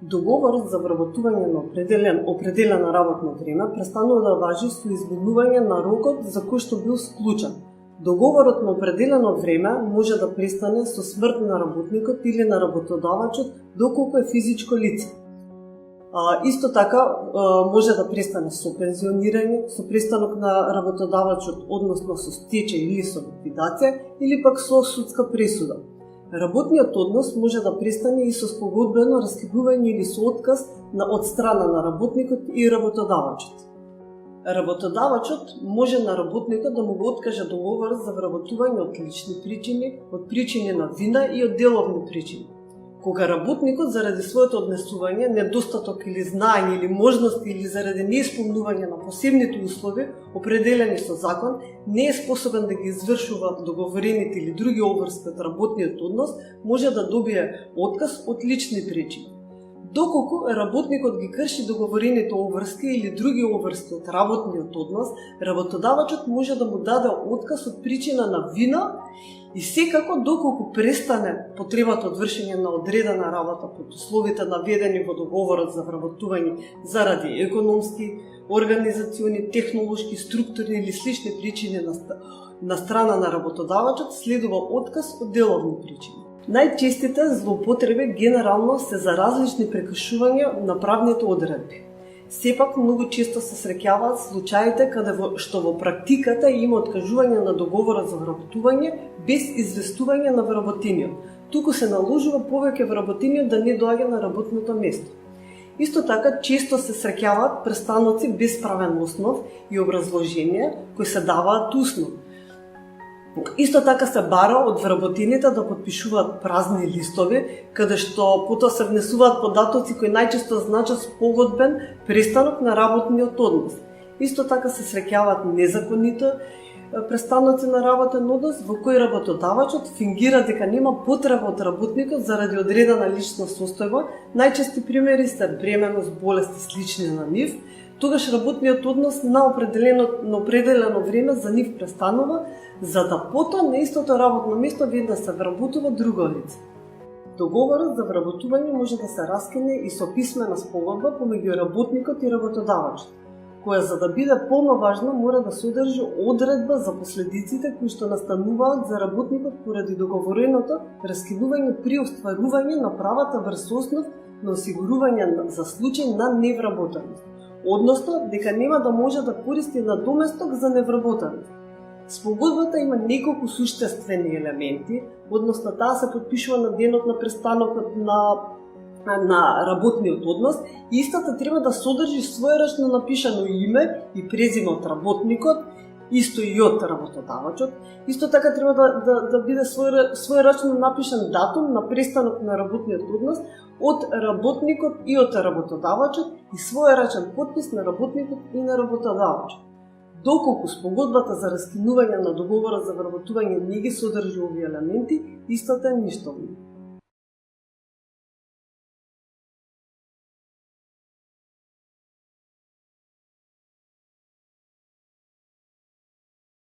Договорот за вработување на определено работно време престанува да важи со изминување на рокот за кој што бил склучен. Договорот на определено време може да престане со смрт на работникот или на работодавачот доколку е физичко лице. Исто така може да престане со пензионирање, со престанок на работодавачот, односно со стечај или со ликвидација, или пак со судска пресуда. Работниот однос може да престане и со спогодбено раскинување или со отказ од страна на работникот и работодавачот. Работодавачот може на работникот да му го откаже договорот за вработување од лични причини, од причини на вина и од деловни причини. Кога работникот заради своето однесување, недостаток или знаење или можности или заради неисполнување на посебните услови определени со закон, не е способен да ги извршува договорените или други обврски од работниот однос, може да добие отказ од лични причини. Доколку работникот ги крши договорените обврски или други обврски од работниот однос, работодавачот може да му даде отказ од причина на вина и секако доколку престане потребата од вршење на одредена работа под условите наведени во договорот за вработување заради економски, организациони, технолошки, структурни или слични причини на страна на работодавачот, следува отказ од деловни причини. Најчестите злоупотреби генерално се за различни прекршувања на правните одредби. Сепак многу често се среќаваат случаите каде што во практиката има откажување на договорот за вработување без известување на вработениот. Туку се наложува повеќе вработениот да не доаѓа на работното место. Исто така често се среќаваат престаноци без правен основ и образложение кои се даваат усно. Исто така се бара од вработените да потпишуваат празни листови, каде што потоа се внесуваат податоци кои најчесто значат спогодбен престанок на работниот однос. Исто така се среќаваат незаконити престаноци на работен однос во кој работодавачот фингира дека нема потреба од работникот заради одредена лична состојба. Најчести примери се бременост, болести слични на нив. Тогаш работниот однос на определено време за нив престанува, за да потоа на истото работно место веднаш се вработува друго лице. Договорот за вработување може да се раскине и со писмена спогодба помеѓу работникот и работодавачот, која за да биде полноважна мора да содржи одредба за последиците кои што настануваат за работникот поради договореното раскинување при остварување на правата врз основ на осигурување за случај на невработеност, односно дека нема да може да користи надоместок за невработеност. Спогодбата има неколку суштествени елементи, односно таа се потпишува на денот на престанокот на работниот однос и истата треба да содржи својрачно напишано име и презиме од работникот, исто и од работодавачот. Исто така треба да биде својрачно напишан датум на престанок на работниот однос од работникот и од работодавачот и својрачен потпис на работникот и на работодавачот. Доколку спогодбата за раскинување на договорот за вработување не ги содржи овие елементи, истата е ништовна.